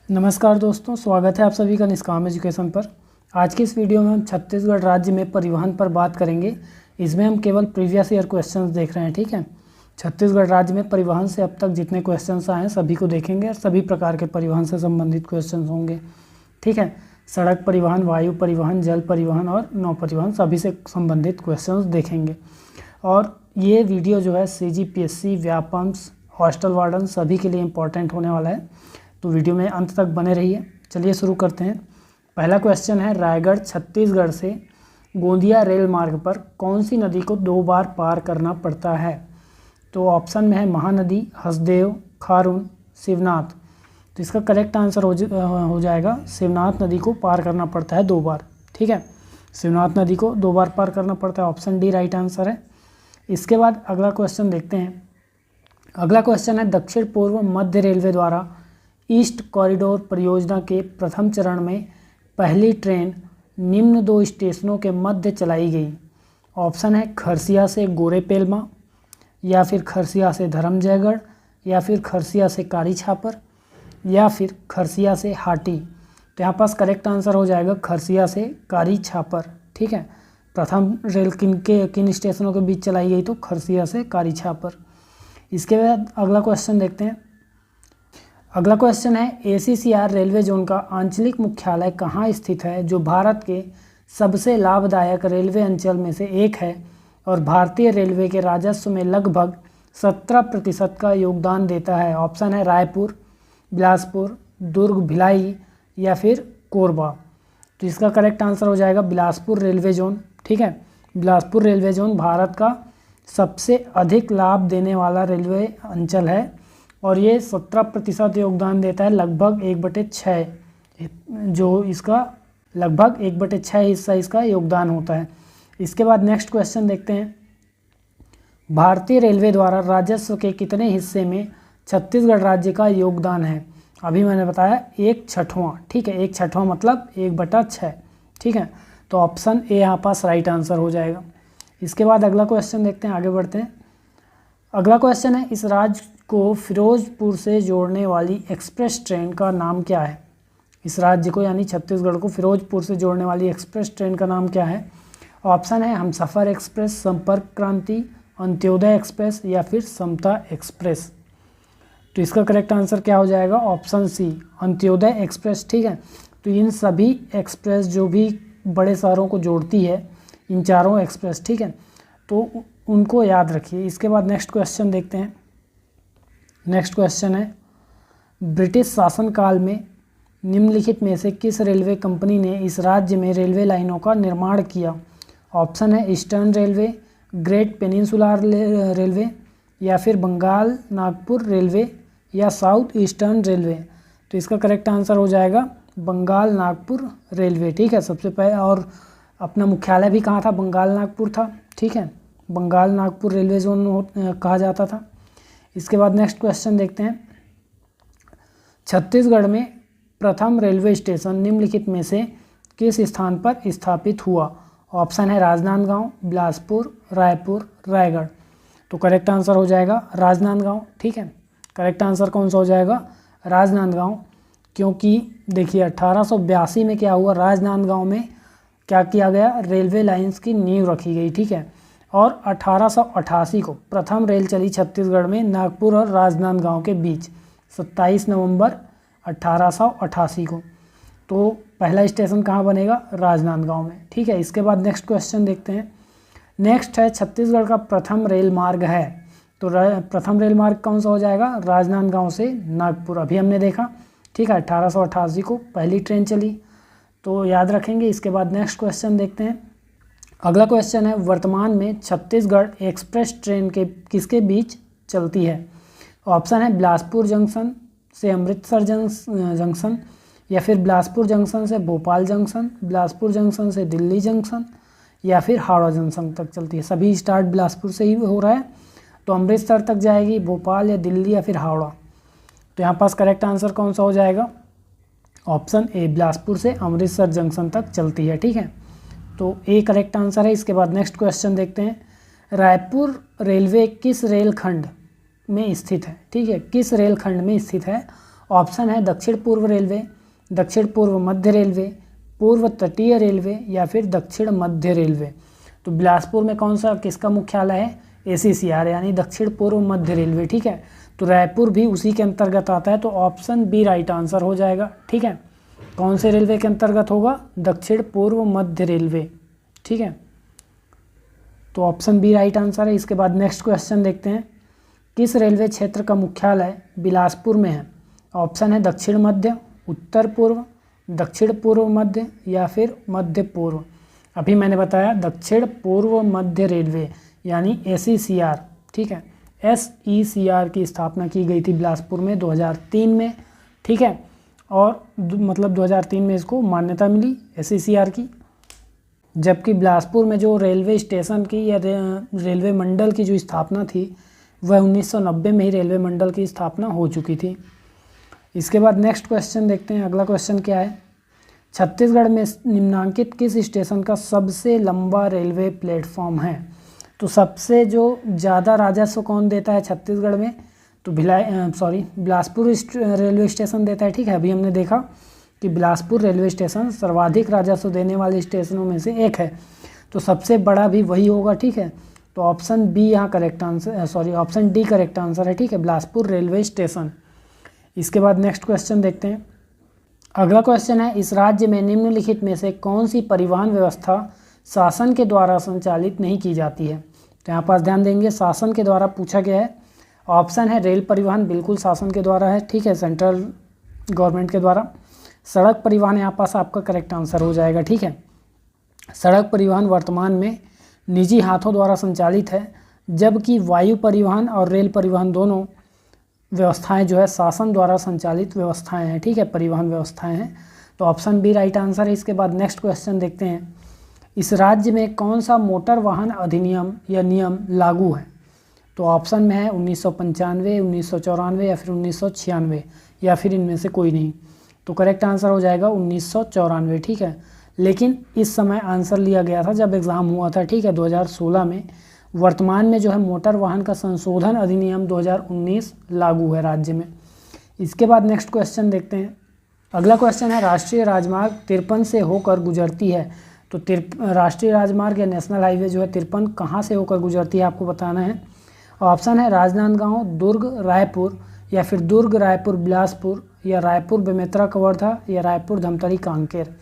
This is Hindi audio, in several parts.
नमस्कार दोस्तों, स्वागत है आप सभी का निष्काम एजुकेशन पर। आज की इस वीडियो में हम छत्तीसगढ़ राज्य में परिवहन पर बात करेंगे। इसमें हम केवल प्रीवियस ईयर क्वेश्चंस देख रहे हैं, ठीक है। छत्तीसगढ़ राज्य में परिवहन से अब तक जितने क्वेश्चंस आए हैं सभी को देखेंगे और सभी प्रकार के परिवहन से संबंधित क्वेश्चंस होंगे, ठीक है। सड़क परिवहन, वायु परिवहन, जल परिवहन और नौ परिवहन सभी से संबंधित क्वेश्चंस देखेंगे। और ये वीडियो जो है CGPSC, व्यापम्स, हॉस्टल वार्डन सभी के लिए इम्पॉर्टेंट होने वाला है, तो वीडियो में अंत तक बने रहिए। चलिए शुरू करते हैं। पहला क्वेश्चन है, रायगढ़ छत्तीसगढ़ से गोंदिया रेल मार्ग पर कौन सी नदी को 2 बार पार करना पड़ता है? तो ऑप्शन में है महानदी, हसदेव, खारून, शिवनाथ। तो इसका करेक्ट आंसर हो जाएगा शिवनाथ नदी को पार करना पड़ता है 2 बार, ठीक है। शिवनाथ नदी को 2 बार पार करना पड़ता है, ऑप्शन डी राइट आंसर है। इसके बाद अगला क्वेश्चन देखते हैं। अगला क्वेश्चन है, दक्षिण पूर्व मध्य रेलवे द्वारा ईस्ट कॉरिडोर परियोजना के प्रथम चरण में पहली ट्रेन निम्न 2 स्टेशनों के मध्य चलाई गई। ऑप्शन है खरसिया से गोरेपेलमा, या फिर खरसिया से धरमजयगढ़, या फिर खरसिया से कारी छापर, या फिर खरसिया से हाटी। तो यहाँ पास करेक्ट आंसर हो जाएगा खरसिया से कारी छापर, ठीक है। प्रथम रेल किन स्टेशनों के बीच चलाई गई? तो खरसिया से कारी छापर। इसके बाद अगला क्वेश्चन देखते हैं। अगला क्वेश्चन है, ACCR रेलवे जोन का आंचलिक मुख्यालय कहाँ स्थित है, जो भारत के सबसे लाभदायक रेलवे अंचल में से एक है और भारतीय रेलवे के राजस्व में लगभग 17% का योगदान देता है? ऑप्शन है रायपुर, बिलासपुर, दुर्ग, भिलाई या फिर कोरबा। तो इसका करेक्ट आंसर हो जाएगा बिलासपुर रेलवे जोन, ठीक है। बिलासपुर रेलवे जोन भारत का सबसे अधिक लाभ देने वाला रेलवे अंचल है और ये 17% योगदान देता है, लगभग 1/6, जो इसका लगभग 1/6 हिस्सा इसका योगदान होता है। इसके बाद नेक्स्ट क्वेश्चन देखते हैं। भारतीय रेलवे द्वारा राजस्व के कितने हिस्से में छत्तीसगढ़ राज्य का योगदान है? अभी मैंने बताया 1/6, ठीक है। 1/6 मतलब 1/6, ठीक है। तो ऑप्शन ए यहाँ पास राइट आंसर हो जाएगा। इसके बाद अगला क्वेश्चन देखते हैं, आगे बढ़ते हैं। अगला क्वेश्चन है, इस राज्य को फिरोजपुर से जोड़ने वाली एक्सप्रेस ट्रेन का नाम क्या है? इस राज्य को यानी छत्तीसगढ़ को फिरोजपुर से जोड़ने वाली एक्सप्रेस ट्रेन का नाम क्या है? ऑप्शन है हमसफ़र एक्सप्रेस, संपर्क क्रांति, अंत्योदय एक्सप्रेस या फिर समता एक्सप्रेस। तो इसका करेक्ट आंसर क्या हो जाएगा? ऑप्शन सी अंत्योदय एक्सप्रेस, ठीक है। तो इन सभी एक्सप्रेस जो भी बड़े शहरों को जोड़ती है, इन चारों एक्सप्रेस, ठीक है, तो उनको याद रखिए। इसके बाद नेक्स्ट क्वेश्चन देखते हैं। नेक्स्ट क्वेश्चन है, ब्रिटिश शासनकाल में निम्नलिखित में से किस रेलवे कंपनी ने इस राज्य में रेलवे लाइनों का निर्माण किया? ऑप्शन है eastern railway, great peninsular railway या फिर बंगाल नागपुर रेलवे या साउथ ईस्टर्न रेलवे। तो इसका करेक्ट आंसर हो जाएगा बंगाल नागपुर रेलवे, ठीक है। सबसे पहले, और अपना मुख्यालय भी कहाँ था? बंगाल नागपुर था, ठीक है। बंगाल नागपुर रेलवे जोन कहा जाता था। इसके बाद नेक्स्ट क्वेश्चन देखते हैं। छत्तीसगढ़ में प्रथम रेलवे स्टेशन निम्नलिखित में से किस स्थान पर स्थापित हुआ? ऑप्शन है राजनांदगांव, बिलासपुर, रायपुर, रायगढ़। तो करेक्ट आंसर हो जाएगा राजनांदगांव, ठीक है। करेक्ट आंसर कौन सा हो जाएगा? राजनांदगांव। क्योंकि देखिए 1882 में क्या हुआ, राजनांदगांव में क्या किया गया? रेलवे लाइंस की नींव रखी गई, ठीक है। और 1888 को प्रथम रेल चली छत्तीसगढ़ में नागपुर और राजनांदगांव के बीच 27 नवंबर 1888 को। तो पहला स्टेशन कहाँ बनेगा? राजनांदगांव में, ठीक है। इसके बाद नेक्स्ट क्वेश्चन देखते हैं। नेक्स्ट है, छत्तीसगढ़ का प्रथम रेल मार्ग है, तो प्रथम रेल मार्ग कौन सा हो जाएगा? राजनांदगांव से नागपुर, अभी हमने देखा, ठीक है। 1888 को पहली ट्रेन चली, तो याद रखेंगे। इसके बाद नेक्स्ट क्वेश्चन देखते हैं। अगला क्वेश्चन है, वर्तमान में छत्तीसगढ़ एक्सप्रेस ट्रेन के किसके बीच चलती है? ऑप्शन है बिलासपुर जंक्शन से अमृतसर जंक्शन, या फिर बिलासपुर जंक्शन से भोपाल जंक्शन, बिलासपुर जंक्शन से दिल्ली जंक्शन या फिर हावड़ा जंक्शन तक चलती है। सभी स्टार्ट बिलासपुर से ही हो रहा है, तो अमृतसर तक जाएगी, भोपाल या दिल्ली या फिर हावड़ा। तो यहाँ पास करेक्ट आंसर कौन सा हो जाएगा? ऑप्शन ए बिलासपुर से अमृतसर जंक्शन तक चलती है, ठीक है। तो ए करेक्ट आंसर है। इसके बाद नेक्स्ट क्वेश्चन देखते हैं। रायपुर रेलवे किस रेल खंड में स्थित है? ठीक है, किस रेलखंड में स्थित है? ऑप्शन है दक्षिण पूर्व रेलवे, दक्षिण पूर्व मध्य रेलवे, पूर्व तटीय रेलवे या फिर दक्षिण मध्य रेलवे। तो बिलासपुर में कौन सा किसका मुख्यालय है? ACCR यानी दक्षिण पूर्व मध्य रेलवे, ठीक है। तो रायपुर भी उसी के अंतर्गत आता है, तो ऑप्शन बी राइट आंसर हो जाएगा, ठीक है। कौन से रेलवे के अंतर्गत होगा? दक्षिण पूर्व मध्य रेलवे, ठीक है। तो ऑप्शन बी राइट आंसर है। इसके बाद नेक्स्ट क्वेश्चन देखते हैं, किस रेलवे क्षेत्र का मुख्यालय बिलासपुर में है? ऑप्शन है दक्षिण मध्य, उत्तर पूर्व, दक्षिण पूर्व मध्य या फिर मध्य पूर्व। अभी मैंने बताया दक्षिण पूर्व मध्य रेलवे यानी ACCR, ठीक है। SECR की स्थापना की गई थी बिलासपुर में 2003 में, ठीक है। और मतलब 2003 में इसको मान्यता मिली ACCR की। जबकि बिलासपुर में जो रेलवे स्टेशन की या रेलवे मंडल की जो स्थापना थी वह 1990 में ही रेलवे मंडल की स्थापना हो चुकी थी। इसके बाद नेक्स्ट क्वेश्चन देखते हैं। अगला क्वेश्चन क्या है? छत्तीसगढ़ में निम्नांकित किस स्टेशन का सबसे लंबा रेलवे प्लेटफॉर्म है? तो सबसे जो ज़्यादा राजस्व कौन देता है छत्तीसगढ़ में? तो बिलासपुर रेलवे स्टेशन देता है, ठीक है। अभी हमने देखा कि बिलासपुर रेलवे स्टेशन सर्वाधिक राजस्व देने वाले स्टेशनों में से एक है, तो सबसे बड़ा भी वही होगा, ठीक है। तो ऑप्शन बी यहाँ correct answer, option D correct answer है, ठीक है, बिलासपुर रेलवे स्टेशन। इसके बाद नेक्स्ट क्वेश्चन देखते हैं। अगला क्वेश्चन है, इस राज्य में निम्नलिखित में से कौन सी परिवहन व्यवस्था शासन के द्वारा संचालित नहीं की जाती है? तो यहाँ पास ध्यान देंगे, शासन के द्वारा पूछा गया है। ऑप्शन है रेल परिवहन, बिल्कुल शासन के द्वारा है, ठीक है, सेंट्रल गवर्नमेंट के द्वारा। सड़क परिवहन यहाँ पास आपका करेक्ट आंसर हो जाएगा, ठीक है। सड़क परिवहन वर्तमान में निजी हाथों द्वारा संचालित है, जबकि वायु परिवहन और रेल परिवहन दोनों व्यवस्थाएं जो है शासन द्वारा संचालित व्यवस्थाएं हैं, ठीक है, परिवहन व्यवस्थाएं हैं। तो ऑप्शन बी राइट आंसर है। इसके बाद नेक्स्ट क्वेश्चन देखते हैं, इस राज्य में कौन सा मोटर वाहन अधिनियम या नियम लागू है? तो ऑप्शन में है 1995, 1994 या फिर 1996 या फिर इनमें से कोई नहीं। तो करेक्ट आंसर हो जाएगा 1994, ठीक है। लेकिन इस समय आंसर लिया गया था जब एग्ज़ाम हुआ था, ठीक है, 2016 में। वर्तमान में जो है मोटर वाहन का संशोधन अधिनियम 2019 लागू है राज्य में। इसके बाद नेक्स्ट क्वेश्चन देखते हैं। अगला क्वेश्चन है, राष्ट्रीय राजमार्ग 53 से होकर गुजरती है। तो राष्ट्रीय राजमार्ग या नेशनल हाईवे जो है 53 कहाँ से होकर गुजरती है आपको बताना है। ऑप्शन है राजनांदगांव, दुर्ग, रायपुर या फिर दुर्ग, रायपुर, बिलासपुर या रायपुर, बेमेतरा, कवर्धा या रायपुर, धमतरी, कांकेर।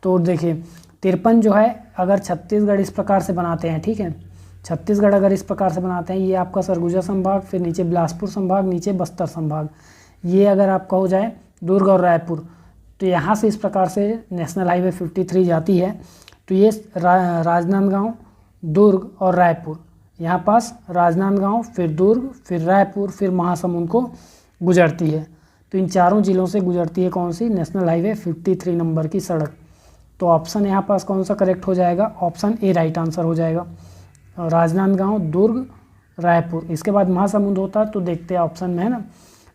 तो देखिए 53 जो है अगर छत्तीसगढ़ इस प्रकार से बनाते हैं, ठीक है, छत्तीसगढ़ अगर इस प्रकार से बनाते हैं, ये आपका सरगुजा संभाग, फिर नीचे बिलासपुर संभाग, नीचे बस्तर संभाग, ये अगर आपका हो जाए दुर्ग और रायपुर, तो यहाँ से इस प्रकार से नेशनल हाईवे 53 जाती है। तो ये राजनांदगांव, दुर्ग और रायपुर, यहाँ पास राजनांदगांव, फिर दुर्ग, फिर रायपुर, फिर महासमुंद को गुजरती है। तो इन चारों जिलों से गुजरती है कौन सी? नेशनल हाईवे 53 नंबर की सड़क। तो ऑप्शन यहाँ पास कौन सा करेक्ट हो जाएगा? ऑप्शन ए राइट आंसर हो जाएगा, राजनांदगांव, दुर्ग, रायपुर। इसके बाद महासमुंद होता तो देखते हैं ऑप्शन में, है ना,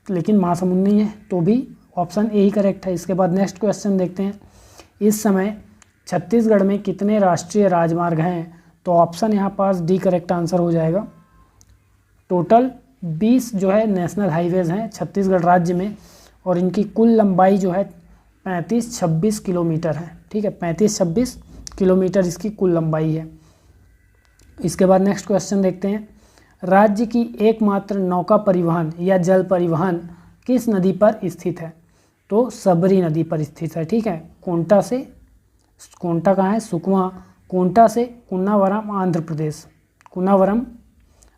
लेकिन महासमुंद नहीं है, तो भी ऑप्शन ए ही करेक्ट है। इसके बाद नेक्स्ट क्वेश्चन देखते हैं, इस समय छत्तीसगढ़ में कितने राष्ट्रीय राजमार्ग हैं? तो ऑप्शन यहाँ पास डी करेक्ट आंसर हो जाएगा। टोटल 20 जो है नेशनल हाईवेज़ हैं छत्तीसगढ़ राज्य में, और इनकी कुल लंबाई जो है 35-26 किलोमीटर है, ठीक है, 35-26 किलोमीटर इसकी कुल लंबाई है। इसके बाद नेक्स्ट क्वेश्चन देखते हैं, राज्य की एकमात्र नौका परिवहन या जल परिवहन किस नदी पर स्थित है? तो सबरी नदी पर स्थित है, ठीक है। कोंटा कहाँ है? सुकमा। कोंटा से कुन्नावरम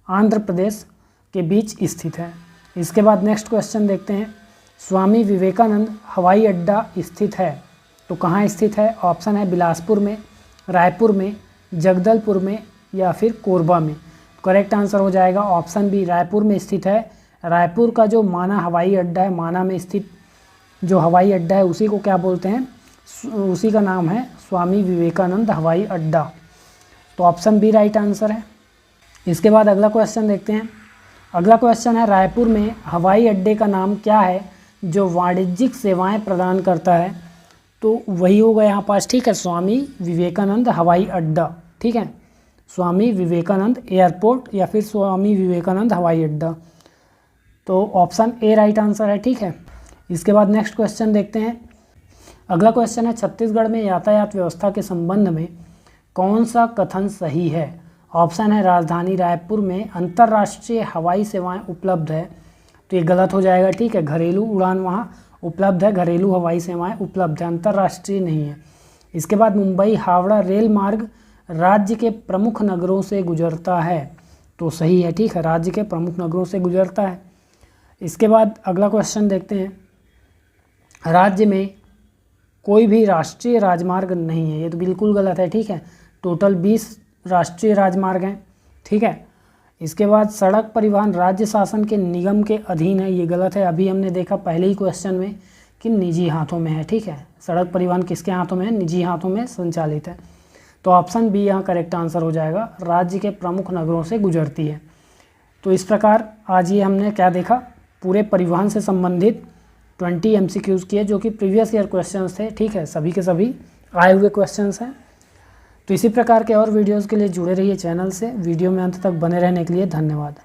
आंध्र प्रदेश के बीच स्थित है। इसके बाद नेक्स्ट क्वेश्चन देखते हैं, स्वामी विवेकानंद हवाई अड्डा स्थित है, तो कहाँ स्थित है? ऑप्शन है बिलासपुर में, रायपुर में, जगदलपुर में या फिर कोरबा में। करेक्ट आंसर हो जाएगा ऑप्शन बी, रायपुर में स्थित है। रायपुर का जो माना हवाई अड्डा है, माना में स्थित जो हवाई अड्डा है उसी को क्या बोलते हैं? उसी का नाम है स्वामी विवेकानंद हवाई अड्डा। तो ऑप्शन बी राइट आंसर है। इसके बाद अगला क्वेश्चन देखते हैं। अगला क्वेश्चन है, रायपुर में हवाई अड्डे का नाम क्या है जो वाणिज्यिक सेवाएं प्रदान करता है? तो वही होगा यहाँ पास, ठीक है, स्वामी विवेकानंद हवाई अड्डा, ठीक है, स्वामी विवेकानंद एयरपोर्ट या फिर स्वामी विवेकानंद हवाई अड्डा। तो ऑप्शन ए राइट आंसर है, ठीक है। इसके बाद नेक्स्ट क्वेश्चन देखते हैं। अगला क्वेश्चन है, छत्तीसगढ़ में यातायात व्यवस्था के संबंध में कौन सा कथन सही है? ऑप्शन है राजधानी रायपुर में अंतर्राष्ट्रीय हवाई सेवाएं उपलब्ध है, तो ये गलत हो जाएगा, ठीक है। घरेलू उड़ान वहाँ उपलब्ध है, घरेलू हवाई सेवाएं उपलब्ध है, अंतर्राष्ट्रीय नहीं है। इसके बाद मुंबई हावड़ा रेल मार्ग राज्य के प्रमुख नगरों से गुजरता है, तो सही है, ठीक है, राज्य के प्रमुख नगरों से गुजरता है। इसके बाद अगला क्वेश्चन देखते हैं, राज्य में कोई भी राष्ट्रीय राजमार्ग नहीं है, ये तो बिल्कुल गलत है, ठीक है। टोटल 20 राष्ट्रीय राजमार्ग हैं, ठीक है। इसके बाद सड़क परिवहन राज्य शासन के निगम के अधीन है, ये गलत है। अभी हमने देखा पहले ही क्वेश्चन में कि निजी हाथों में है, ठीक है। सड़क परिवहन किसके हाथों में है? निजी हाथों में संचालित है, तो ऑप्शन बी यहाँ करेक्ट आंसर हो जाएगा, राज्य के प्रमुख नगरों से गुजरती है। तो इस प्रकार आज ये हमने क्या देखा, पूरे परिवहन से संबंधित 20 MCQs किए जो कि प्रीवियस ईयर क्वेश्चंस थे, ठीक है, सभी के सभी आए हुए क्वेश्चंस हैं। तो इसी प्रकार के और वीडियोस के लिए जुड़े रहिए चैनल से। वीडियो में अंत तक बने रहने के लिए धन्यवाद।